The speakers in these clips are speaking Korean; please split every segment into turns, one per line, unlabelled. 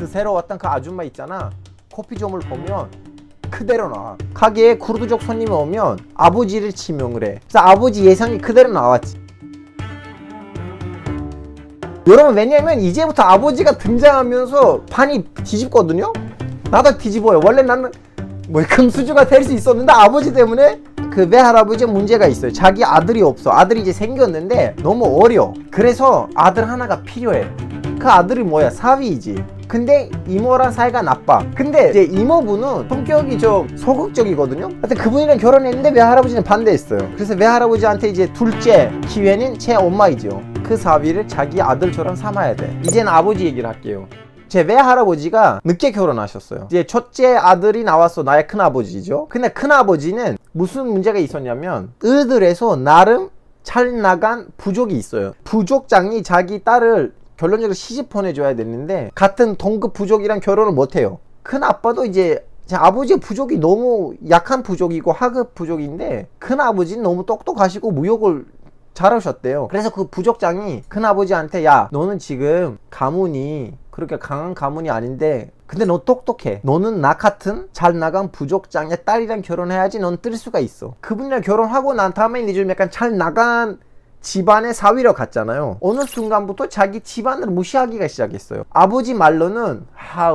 그 새로 왔던 그 아줌마 있잖아. 커피점을 보면 그대로 나와. 가게에 쿠르드족 손님이 오면 아버지를 지명을 해. 그래서 아버지 예상이 그대로 나왔지. 여러분, 왜냐면 이제부터 아버지가 등장하면서 판이 뒤집거든요. 나도 뒤집어요. 원래 나는 뭐 금수저가 될 수 있었는데 아버지 때문에 그 외할아버지에 문제가 있어요. 자기 아들이 없어. 아들이 이제 생겼는데 너무 어려. 그래서 아들 하나가 필요해. 그 아들이 뭐야? 사위이지. 근데 이모랑 사이가 나빠. 근데 이제 이모분은 성격이 좀 소극적이거든요. 하여튼 그분이랑 결혼했는데 외할아버지는 반대했어요. 그래서 외할아버지한테 이제 둘째 기회는 제 엄마이죠. 그 사위를 자기 아들처럼 삼아야 돼. 이제는 아버지 얘기를 할게요. 제 외할아버지가 늦게 결혼하셨어요. 이제 첫째 아들이 나왔어. 나의 큰아버지죠. 근데 큰아버지는 무슨 문제가 있었냐면 의들에서 나름 잘 나간 부족이 있어요. 부족장이 자기 딸을 결론적으로 시집 보내줘야 되는데 같은 동급 부족이랑 결혼을 못해요. 큰아빠도 이제 제 아버지의 부족이 너무 약한 부족이고 하급 부족인데 큰아버지는 너무 똑똑하시고 무역을 잘하셨대요. 그래서 그 부족장이 큰아버지한테 야, 너는 지금 가문이 그렇게 강한 가문이 아닌데 근데 너 똑똑해. 너는 나 같은 잘 나간 부족장의 딸이랑 결혼해야지 넌 뜰 수가 있어. 그분이랑 결혼하고 난 다음에 이제 좀 약간 잘 나간 집안의 사위로 갔잖아요. 어느 순간부터 자기 집안을 무시하기가 시작했어요. 아버지 말로는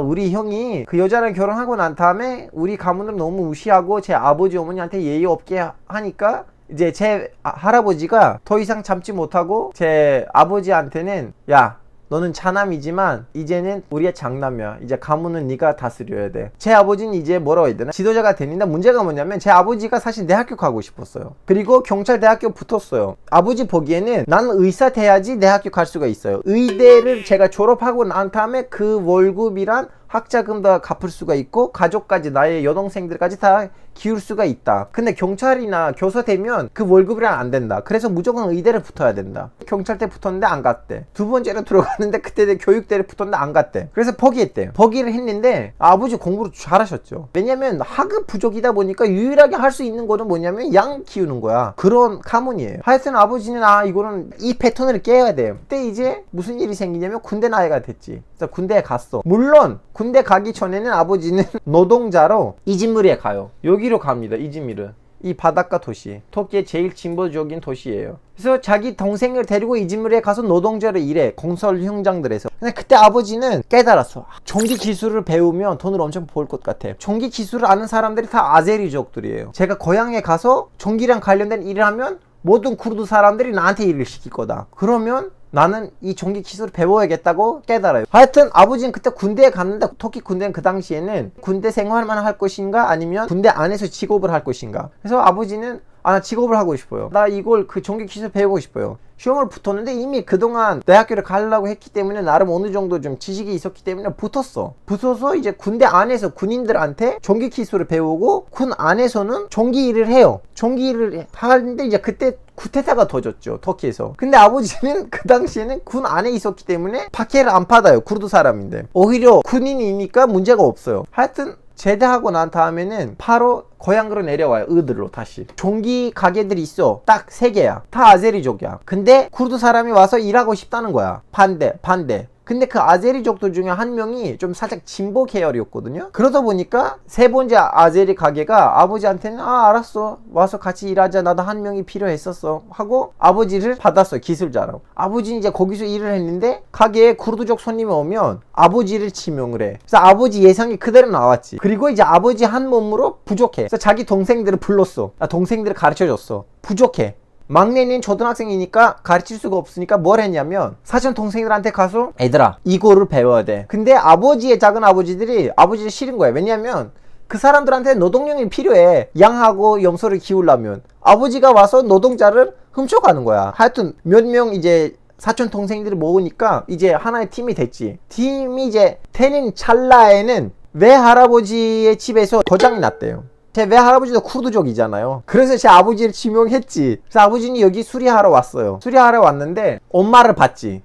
우리 형이 그 여자랑 결혼하고 난 다음에 우리 가문을 너무 무시하고 제 아버지 어머니한테 예의 없게 하니까 이제 제 할아버지가 더 이상 참지 못하고 제 아버지한테는 야, 너는 차남이지만 이제는 우리의 장남이야. 이제 가문은 네가 다스려야 돼. 제 아버지는 이제 뭐라고 해야 되나? 지도자가 되는데 문제가 뭐냐면 제 아버지가 사실 대학교 가고 싶었어요. 그리고 경찰대학교 붙었어요. 아버지 보기에는 나는 의사 돼야지 대학교 갈 수가 있어요. 의대를 제가 졸업하고 난 다음에 그 월급이란 학자금 다 갚을 수가 있고 가족까지 나의 여동생들까지 다 키울 수가 있다. 근데 경찰이나 교사 되면 그 월급이랑 안 된다. 그래서 무조건 의대를 붙어야 된다. 경찰대 붙었는데 안 갔대. 두 번째로 들어갔는데 그때 교육대를 붙었는데 안 갔대. 그래서 포기했대요. 포기를 했는데 아버지 공부를 잘하셨죠. 왜냐면 하급 부족이다 보니까 유일하게 할 수 있는 거는 뭐냐면 양 키우는 거야. 그런 가문이에요. 하여튼 아버지는 이거는 이 패턴을 깨야 돼요. 그때 이제 무슨 일이 생기냐면 군대 나이가 됐지. 그래서 군대에 갔어. 물론 군대 가기 전에는 아버지는 노동자로 이즈미르에 가요. 여기로 갑니다. 이즈미르. 이 바닷가 도시. 터키의 제일 진보적인 도시예요. 그래서 자기 동생을 데리고 이즈미르에 가서 노동자로 일해. 건설 현장들에서. 근데 그때 아버지는 깨달았어. 전기 기술을 배우면 돈을 엄청 벌 것 같아. 전기 기술을 아는 사람들이 다 아제리족들이에요. 제가 고향에 가서 전기랑 관련된 일을 하면 모든 쿠르드 사람들이 나한테 일을 시킬 거다. 그러면 나는 이 전기 기술을 배워야겠다고 깨달아요. 하여튼 아버지는 그때 군대에 갔는데 터키 군대는 그 당시에는 군대 생활만 할 것인가 아니면 군대 안에서 직업을 할 것인가. 그래서 아버지는 나 직업을 하고 싶어요. 나 이걸 그 전기 기술 배우고 싶어요. 시험을 붙었는데 이미 그동안 대학교를 가려고 했기 때문에 나름 어느 정도 좀 지식이 있었기 때문에 붙어서 이제 군대 안에서 군인들한테 전기 기술을 배우고 군 안에서는 전기 일을 해요. 전기 일을 하는데 이제 그때 쿠데타가 터졌죠. 터키에서. 근데 아버지는 그 당시에는 군 안에 있었기 때문에 박해를 안 받아요. 쿠르드 사람인데. 오히려 군인이니까 문제가 없어요. 하여튼 제대하고 난 다음에는 바로 고향으로 내려와요. 의들로 다시. 전기 가게들이 있어. 딱 3개야. 다 아제리족이야. 근데 쿠르드 사람이 와서 일하고 싶다는 거야. 반대. 근데 그 아제리족들 중에 한 명이 좀 살짝 진보 계열이었거든요. 그러다 보니까 3번째 아제리 가게가 아버지한테는 알았어. 와서 같이 일하자. 나도 한 명이 필요했었어. 하고 아버지를 받았어요. 기술자라고. 아버지는 이제 거기서 일을 했는데 가게에 쿠르드족 손님이 오면 아버지를 지명을 해. 그래서 아버지 예상이 그대로 나왔지. 그리고 이제 아버지 한 몸으로 부족해. 그래서 자기 동생들을 불렀어. 동생들을 가르쳐줬어. 부족해. 막내는 초등학생이니까 가르칠 수가 없으니까 뭘 했냐면 사촌 동생들한테 가서 얘들아 이거를 배워야 돼. 근데 아버지의 작은 아버지들이 아버지를 싫은 거야. 왜냐면 그 사람들한테 노동력이 필요해. 양하고 염소를 키우려면. 아버지가 와서 노동자를 훔쳐가는 거야. 하여튼 몇 명 이제 사촌 동생들을 모으니까 이제 하나의 팀이 됐지. 팀이 이제 되는 찰나에는 외할아버지의 집에서 거장이 났대요. 제 외할아버지도 쿠르드족이잖아요. 그래서 제 아버지를 지명했지. 그래서 아버지는 여기 수리하러 왔어요. 수리하러 왔는데 엄마를 봤지.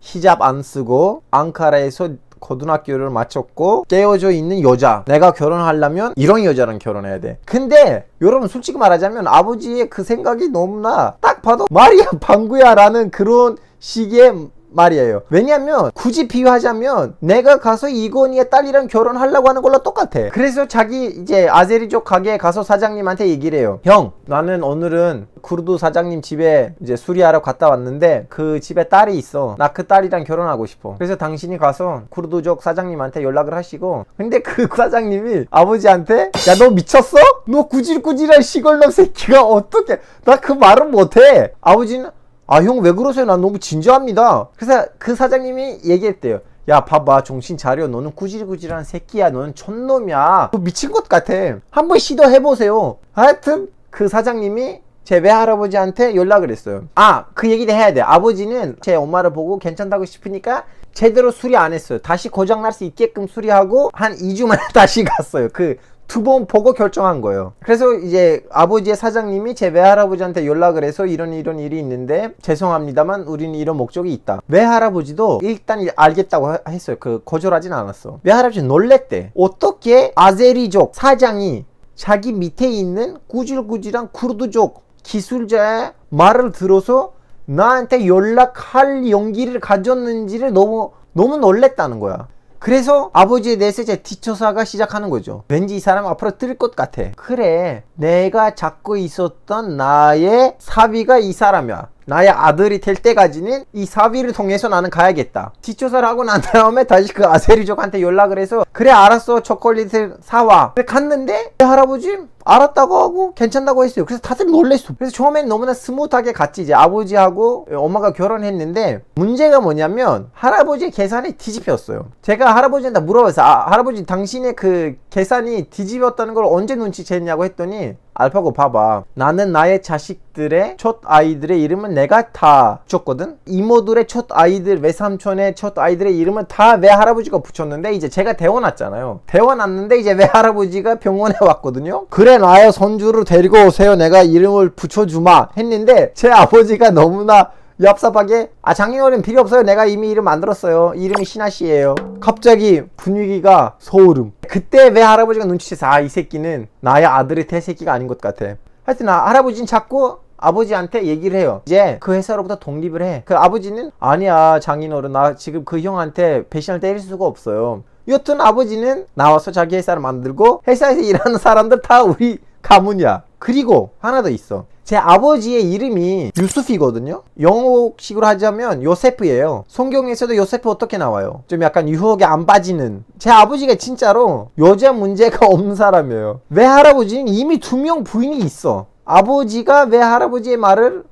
히잡 안 쓰고 앙카라에서 고등학교를 마쳤고 깨어져 있는 여자. 내가 결혼하려면 이런 여자랑 결혼해야 돼. 근데 여러분 솔직히 말하자면 아버지의 그 생각이 너무나 딱 봐도 마리아 방구야 라는 그런 식의 말이에요. 왜냐면 굳이 비유하자면 내가 가서 이건희의 딸이랑 결혼하려고 하는 걸로 똑같아. 그래서 자기 이제 아제리족 가게에 가서 사장님한테 얘기를 해요. 형, 나는 오늘은 쿠르드 사장님 집에 이제 수리하러 갔다 왔는데 그 집에 딸이 있어. 나 그 딸이랑 결혼하고 싶어. 그래서 당신이 가서 쿠르드족 사장님한테 연락을 하시고, 근데 그 사장님이 아버지한테 야, 너 미쳤어? 너 구질구질한 시골놈 새끼가 어떻게, 나 그 말은 못해. 아버지는 아, 형 왜 그러세요? 난 너무 진지합니다. 그래서 그 사장님이 얘기했대요. 야, 봐봐, 정신 차려. 너는 구질구질한 새끼야. 너는 촌놈이야. 너 미친 것 같아. 한번 시도해보세요. 하여튼 그 사장님이 제 외할아버지한테 연락을 했어요. 아, 그 얘기도 해야 돼. 아버지는 제 엄마를 보고 괜찮다고 싶으니까 제대로 수리 안 했어요. 다시 고장날 수 있게끔 수리하고 한 2주 만에 다시 갔어요. 그 두 번 보고 결정한 거예요. 그래서 이제 아버지의 사장님이 제 외할아버지한테 연락을 해서 이런 일이 있는데 죄송합니다만 우리는 이런 목적이 있다. 외할아버지도 일단 알겠다고 했어요. 그 거절하진 않았어. 외할아버지 놀랬대. 어떻게 아제리족 사장이 자기 밑에 있는 구질구질한 쿠르드족 기술자의 말을 들어서 나한테 연락할 용기를 가졌는지를 너무 놀랬다는 거야. 그래서 아버지에 대해서 이제 뒷조사가 시작하는 거죠. 왠지 이 사람 앞으로 뜰 것 같아. 그래, 내가 잡고 있었던 나의 사위가 이 사람이야. 나의 아들이 될 때까지는 이 사위를 통해서 나는 가야겠다. 뒷조사를 하고 난 다음에 다시 그 아세리족한테 연락을 해서 그래, 알았어, 초콜릿을 사와. 그래, 갔는데 할아버지 알았다고 하고 괜찮다고 했어요. 그래서 다들 놀랬어. 그래서 처음엔 너무나 스무트하게 갔지. 이제 아버지하고 엄마가 결혼했는데 문제가 뭐냐면 할아버지의 계산이 뒤집혔어요. 제가 할아버지한테 물어봤어요. 할아버지, 당신의 그 계산이 뒤집혔다는 걸 언제 눈치챘냐고 했더니, 알파고 봐봐, 나는 나의 자식들의 첫 아이들의 이름은 내가 다 붙였거든. 이모들의 첫 아이들, 외삼촌의 첫 아이들의 이름은 다 외할아버지가 붙였는데 이제 제가 데워놨잖아요. 데워놨는데 이제 외할아버지가 병원에 왔거든요. 그래, 나의 손주를 데리고 오세요. 내가 이름을 붙여주마 했는데 제 아버지가 너무나 얍삽하게 장인어른 필요 없어요. 내가 이미 이름 만들었어요. 이름이 신하씨예요. 갑자기 분위기가 소름. 그때 왜 할아버지가 눈치챘어. 이 새끼는 나의 아들의 대새끼가 아닌 것 같아. 하여튼 할아버지는 자꾸 아버지한테 얘기를 해요. 이제 그 회사로부터 독립을 해. 그 아버지는 아니야, 장인어른, 나 지금 그 형한테 배신을 때릴 수가 없어요. 여튼 아버지는 나와서 자기 회사를 만들고 회사에서 일하는 사람들 다 우리 가문이야. 그리고 하나 더 있어. 제 아버지의 이름이 유수피거든요. 영어식으로 하자면 요세프예요. 성경에서도 요세프 어떻게 나와요? 좀 약간 유혹에 안 빠지는. 제 아버지가 진짜로 여자 문제가 없는 사람이에요. 외할아버지는 이미 2명 부인이 있어. 아버지가 외할아버지의 말을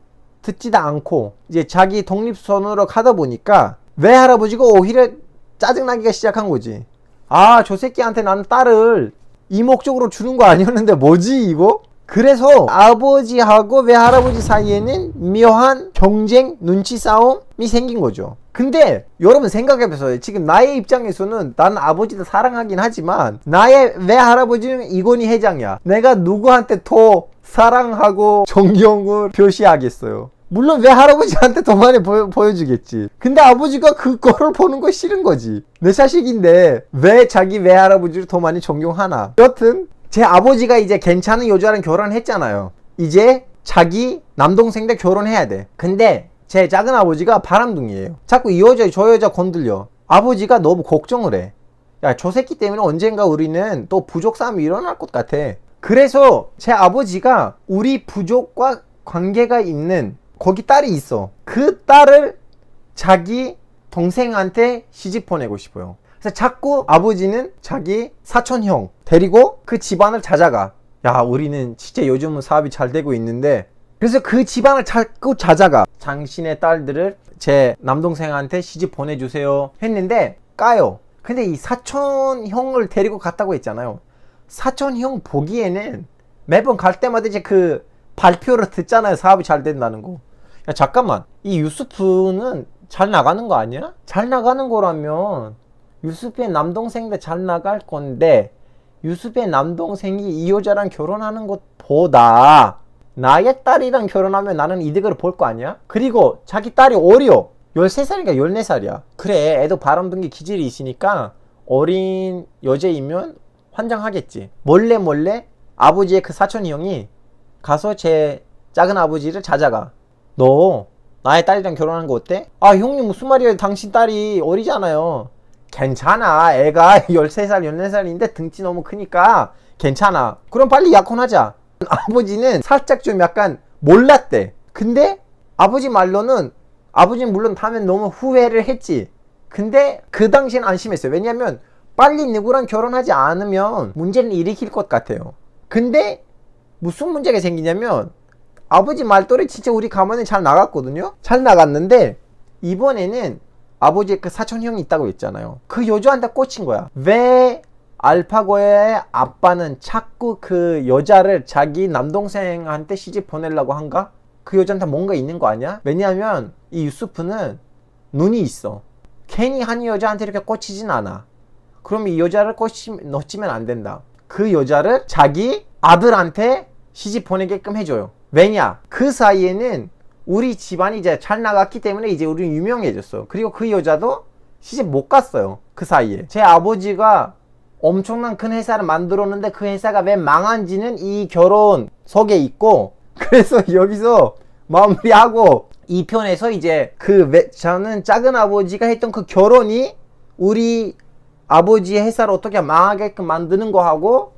듣지도 않고 이제 자기 독립선으로 가다 보니까 외할아버지가 오히려 짜증나기가 시작한 거지. 아, 저 새끼한테 나는 딸을 이 목적으로 주는 거 아니었는데 뭐지 이거? 그래서 아버지하고 외할아버지 사이에는 묘한 경쟁, 눈치 싸움이 생긴 거죠. 근데 여러분 생각해보세요. 지금 나의 입장에서는 나는 아버지도 사랑하긴 하지만 나의 외할아버지는 이건희 회장이야. 내가 누구한테 더 사랑하고 존경을 표시하겠어요? 물론 외할아버지한테 더 많이 보여주겠지. 근데 아버지가 그거를 보는 거 싫은 거지. 내 자식인데 왜 자기 외할아버지를 더 많이 존경하나. 여튼 제 아버지가 이제 괜찮은 여자랑 결혼했잖아요. 이제 자기 남동생도 결혼해야 돼. 근데 제 작은 아버지가 바람둥이에요. 자꾸 이 여자 저 여자 건들려. 아버지가 너무 걱정을 해. 야, 저 새끼 때문에 언젠가 우리는 또 부족 싸움이 일어날 것 같아. 그래서 제 아버지가 우리 부족과 관계가 있는 거기 딸이 있어. 그 딸을 자기 동생한테 시집 보내고 싶어요. 그래서 자꾸 아버지는 자기 사촌형 데리고 그 집안을 찾아가. 야, 우리는 진짜 요즘은 사업이 잘 되고 있는데. 그래서 그 집안을 자꾸 찾아가. 당신의 딸들을 제 남동생한테 시집 보내주세요 했는데 까요. 근데 이 사촌형을 데리고 갔다고 했잖아요. 사촌형 보기에는 매번 갈 때마다 이제 그 발표를 듣잖아요. 사업이 잘 된다는 거. 야, 잠깐만, 이 유수프는 잘 나가는 거 아니야? 잘 나가는 거라면 유수프의 남동생도 잘 나갈 건데 유수프의 남동생이 이 여자랑 결혼하는 것보다 나의 딸이랑 결혼하면 나는 이득을 볼 거 아니야? 그리고 자기 딸이 어려. 13살인가 14살이야. 그래, 애도 바람둥이 기질이 있으니까 어린 여자이면 환장하겠지. 몰래 아버지의 그 사촌 형이 가서 제 작은 아버지를 찾아가. 너 나의 딸이랑 결혼하는 거 어때? 아 형님 무슨 말이에요? 당신 딸이 어리잖아요. 괜찮아. 애가 13살 14살인데 등치 너무 크니까 괜찮아. 그럼 빨리 약혼하자. 아버지는 살짝 좀 약간 몰랐대. 근데 아버지 말로는 아버지는 물론 다음엔 너무 후회를 했지. 근데 그 당시엔 안심했어요. 왜냐면 빨리 누구랑 결혼하지 않으면 문제는 일으킬 것 같아요. 근데 무슨 문제가 생기냐면 아버지 말도리 진짜 우리 가문은 잘 나갔거든요. 잘 나갔는데 이번에는 아버지의 그 사촌 형이 있다고 했잖아요. 그 여자한테 꽂힌 거야. 왜 알파고의 아빠는 자꾸 그 여자를 자기 남동생한테 시집 보내려고 한가? 그 여자한테 뭔가 있는 거 아니야? 왜냐하면 이 유수프는 눈이 있어. 괜히 한 여자한테 이렇게 꽂히진 않아. 그럼 이 여자를 놓치면 안 된다. 그 여자를 자기 아들한테 시집 보내게끔 해줘요. 왜냐? 그 사이에는 우리 집안이 이제 잘 나갔기 때문에 이제 우리는 유명해졌어. 그리고 그 여자도 시집 못 갔어요. 그 사이에. 제 아버지가 엄청난 큰 회사를 만들었는데 그 회사가 왜 망한지는 이 결혼 속에 있고, 그래서 여기서 마무리하고 2편에서 이제 저는 작은 아버지가 했던 그 결혼이 우리 아버지의 회사를 어떻게 망하게끔 만드는 거 하고,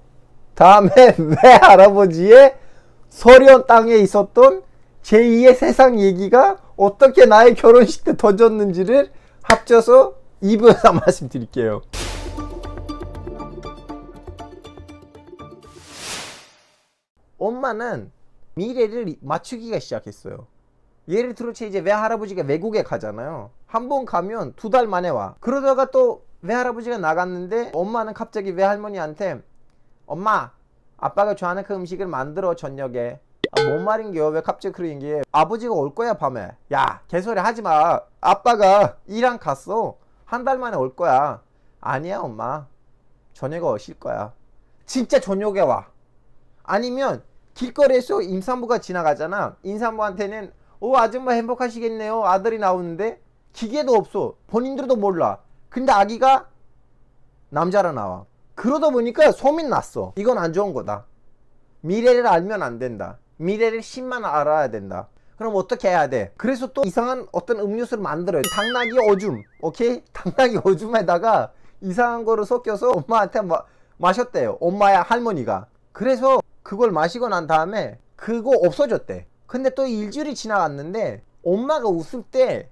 다음에 외할아버지의 서련 땅에 있었던 제2의 세상 얘기가 어떻게 나의 결혼식 때 터졌는지를 합쳐서 2부에서 말씀드릴게요. 엄마는 미래를 맞추기가 시작했어요. 예를 들어 이제 외할아버지가 외국에 가잖아요. 한 번 가면 2달 만에 와. 그러다가 또 외할아버지가 나갔는데 엄마는 갑자기 외할머니한테 엄마, 아빠가 좋아하는 그 음식을 만들어 저녁에. 뭔 말인겨? 왜 갑자기 그러는 게? 아버지가 올 거야 밤에. 야, 개소리 하지마. 아빠가 일한 갔어. 한 달 만에 올 거야. 아니야 엄마, 저녁에 오실 거야. 진짜 저녁에 와. 아니면 길거리에서 임산부가 지나가잖아. 임산부한테는 아줌마 행복하시겠네요, 아들이 나오는데. 기계도 없어. 본인들도 몰라. 근데 아기가 남자로 나와. 그러다 보니까 소민 났어. 이건 안 좋은 거다. 미래를 알면 안 된다. 미래를 10만 알아야 된다. 그럼 어떻게 해야 돼? 그래서 또 이상한 어떤 음료수를 만들어요. 당나귀 오줌. 오케이? 당나귀 오줌에다가 이상한 거를 섞여서 엄마한테 마셨대요. 엄마야 할머니가. 그래서 그걸 마시고 난 다음에 그거 없어졌대. 근데 또 일주일이 지나갔는데 엄마가 웃을 때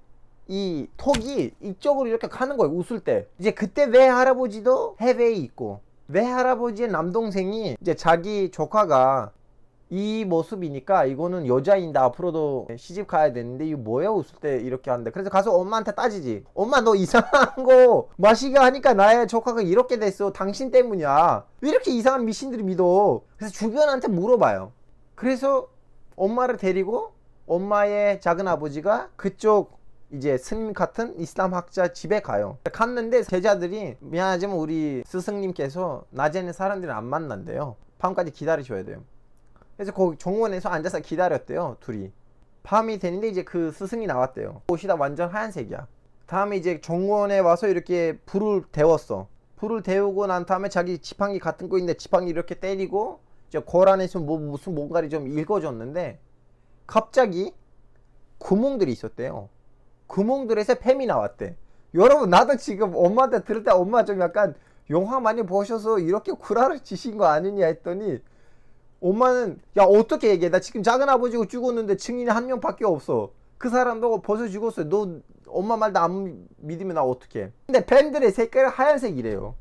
이 톡이 이쪽으로 이렇게 가는 거예요. 웃을 때. 이제 그때 외할아버지도 해외에 있고, 외할아버지의 남동생이 이제 자기 조카가 이 모습이니까 이거는 여자인데 앞으로도 시집 가야 되는데 이거 뭐야 웃을 때 이렇게 하는데. 그래서 가서 엄마한테 따지지. 엄마, 너 이상한 거 마시게 하니까 나의 조카가 이렇게 됐어. 당신 때문이야. 왜 이렇게 이상한 미신들이 믿어? 그래서 주변한테 물어봐요. 그래서 엄마를 데리고 엄마의 작은 아버지가 그쪽 이제 스님 같은 이슬람 학자 집에 가요. 갔는데 제자들이 미안하지만 우리 스승님께서 낮에는 사람들이 안 만난대요. 밤까지 기다리셔야 돼요. 그래서 거기 정원에서 앉아서 기다렸대요. 둘이. 밤이 되는데 이제 그 스승이 나왔대요. 옷이 다 완전 하얀색이야. 다음에 이제 정원에 와서 이렇게 불을 데웠어. 불을 데우고 난 다음에 자기 지팡이 같은 거 있는데 지팡이 이렇게 때리고 이제 고란에서 무슨 뭔가를 좀 읽어줬는데 갑자기 구멍들이 있었대요. 구멍들에서 뱀이 나왔대. 여러분, 나도 지금 엄마한테 들을 때 엄마 좀 약간 영화 많이 보셔서 이렇게 구라를 치신 거 아니냐 했더니 엄마는 야 어떻게 얘기해? 나 지금 작은 아버지가 죽었는데 증인이 한 명밖에 없어. 그 사람도 벌써 죽었어요. 너 엄마 말도 안 믿으면 나 어떡해? 근데 뱀들의 색깔은 하얀색이래요.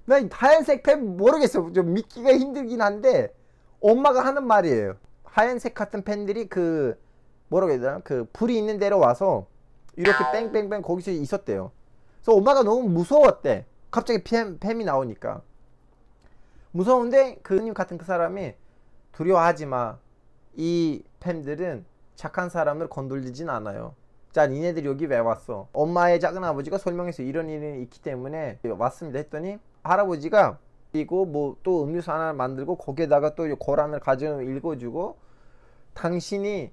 나 하얀색 뱀 모르겠어. 좀 믿기가 힘들긴 한데 엄마가 하는 말이에요. 하얀색 같은 뱀들이 그 뭐라고 해야 되나? 그 불이 있는 데로 와서 이렇게 뺑뺑뺑 거기서 있었대요. 그래서 엄마가 너무 무서웠대. 갑자기 뱀이 나오니까. 무서운데 그 스님 같은 그 사람이 두려워하지 마. 이 뱀들은 착한 사람을 건들리진 않아요. 자, 니네들이 여기 왜 왔어? 엄마의 작은 아버지가 설명해서 이런 일이 있기 때문에 왔습니다 했더니 할아버지가 그리고 뭐 또 음료수 하나 만들고 거기에다가 또 고란을 가져 읽어주고 당신이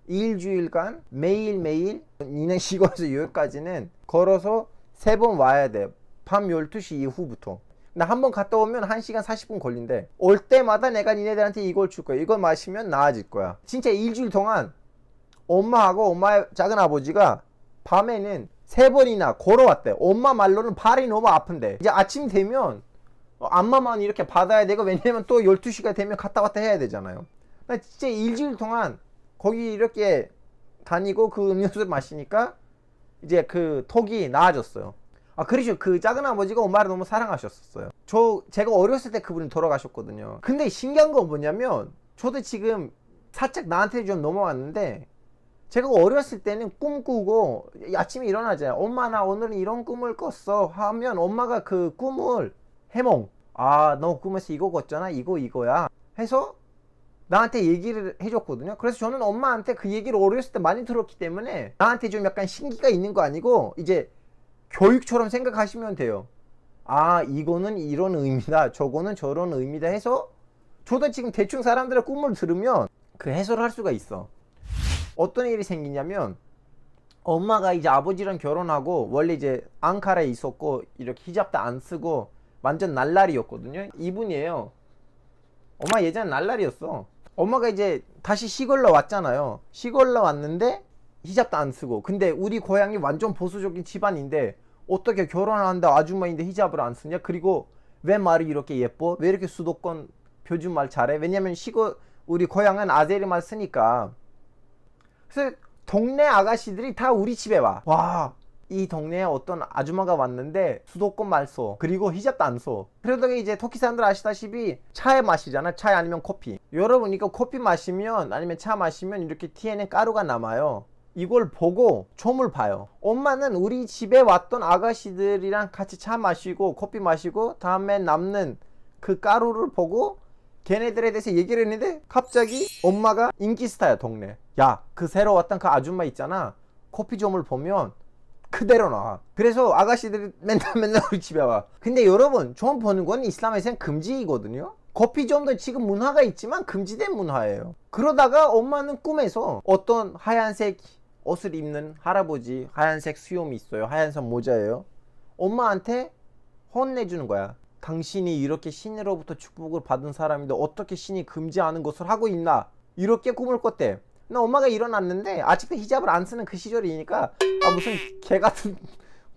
일주일간 매일매일 니네 시골에서 여기까지는 걸어서 3번 와야 돼. 밤 12시 이후부터. 근데 한 번 갔다 오면 1시간 40분 걸린대. 올 때마다 내가 니네들한테 이걸 줄 거야. 이걸 마시면 나아질 거야. 진짜 일주일 동안 엄마하고 엄마의 작은 아버지가 밤에는 3번이나 걸어왔대. 엄마 말로는 발이 너무 아픈데 이제 아침 되면 안마만 이렇게 받아야 되고, 왜냐면 또 12시가 되면 갔다 왔다 해야 되잖아요. 나 진짜 일주일 동안 거기 이렇게 다니고 그 음료수를 마시니까 이제 그 턱이 나아졌어요. 그렇죠. 그 작은 아버지가 엄마를 너무 사랑하셨었어요. 제가 어렸을 때 그분이 돌아가셨거든요. 근데 신기한 건 뭐냐면, 저도 지금 살짝 나한테 좀 넘어왔는데, 제가 어렸을 때는 꿈 꾸고 아침에 일어나잖아요. 엄마 나 오늘은 이런 꿈을 꿨어 하면 엄마가 그 꿈을 해몽, 너 꿈에서 이거 꿨잖아, 이거야 해서 나한테 얘기를 해줬거든요. 그래서 저는 엄마한테 그 얘기를 어렸을 때 많이 들었기 때문에 나한테 좀 약간 신기가 있는 거 아니고 이제 교육처럼 생각하시면 돼요. 이거는 이런 의미다, 저거는 저런 의미다 해서 저도 지금 대충 사람들의 꿈을 들으면 그 해설을 할 수가 있어. 어떤 일이 생기냐면, 엄마가 이제 아버지랑 결혼하고 원래 이제 앙카라에 있었고 이렇게 히잡도 안 쓰고 완전 날라리였거든요. 이분이에요. 엄마 예전에 날라리였어. 엄마가 이제 다시 시골로 왔잖아요. 시골로 왔는데 히잡도 안 쓰고. 근데 우리 고향이 완전 보수적인 집안인데 어떻게 결혼한다 아줌마인데 히잡을 안 쓰냐? 그리고 왜 말이 이렇게 예뻐? 왜 이렇게 수도권 표준말 잘해? 왜냐면 우리 고향은 아제리 말 쓰니까. 그래서 동네 아가씨들이 다 우리 집에 와, 이 동네에 어떤 아줌마가 왔는데 수도권 말 써, 그리고 히잡도 안 써. 그러다가 이제 터키 사람들 아시다시피 차에 마시잖아. 차에 아니면 커피. 여러분 이거 커피 마시면 아니면 차 마시면 이렇게 티에는 가루가 남아요. 이걸 보고 점을 봐요. 엄마는 우리 집에 왔던 아가씨들이랑 같이 차 마시고 커피 마시고 다음에 남는 그 가루를 보고 걔네들에 대해서 얘기를 했는데, 갑자기 엄마가 인기스타야 동네. 그 새로 왔던 그 아줌마 있잖아, 커피점을 보면 그대로 나와. 그래서 아가씨들이 맨날 우리 집에 와. 근데 여러분, 점 보는 건 이슬람에서는 금지이거든요. 커피점도 지금 문화가 있지만 금지된 문화예요. 그러다가 엄마는 꿈에서 어떤 하얀색 옷을 입는 할아버지, 하얀색 수염이 있어요, 하얀색 모자예요. 엄마한테 혼내주는 거야. 당신이 이렇게 신으로부터 축복을 받은 사람인데 어떻게 신이 금지하는 것을 하고 있나, 이렇게 꿈을 꿨대. 근데 엄마가 일어났는데 아직도 히잡을 안 쓰는 그 시절이니까 무슨 개같은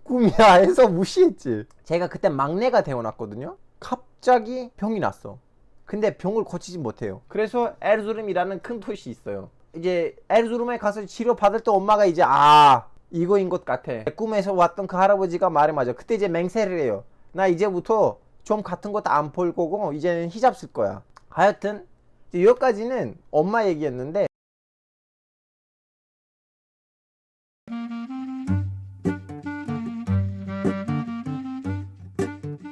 꿈이야 해서 무시했지. 제가 그때 막내가 되어놨거든요. 갑자기 병이 났어. 근데 병을 고치지 못해요. 그래서 에르주름이라는 큰 도시 있어요. 이제 에르주름에 가서 치료받을 때 엄마가 이제 이거인 것 같아. 꿈에서 왔던 그 할아버지가 말이 맞아. 그때 이제 맹세를 해요. 나 이제부터 좀 같은 것도 안 볼 거고 이제는 히잡 쓸 거야. 하여튼 여기까지는 엄마 얘기였는데,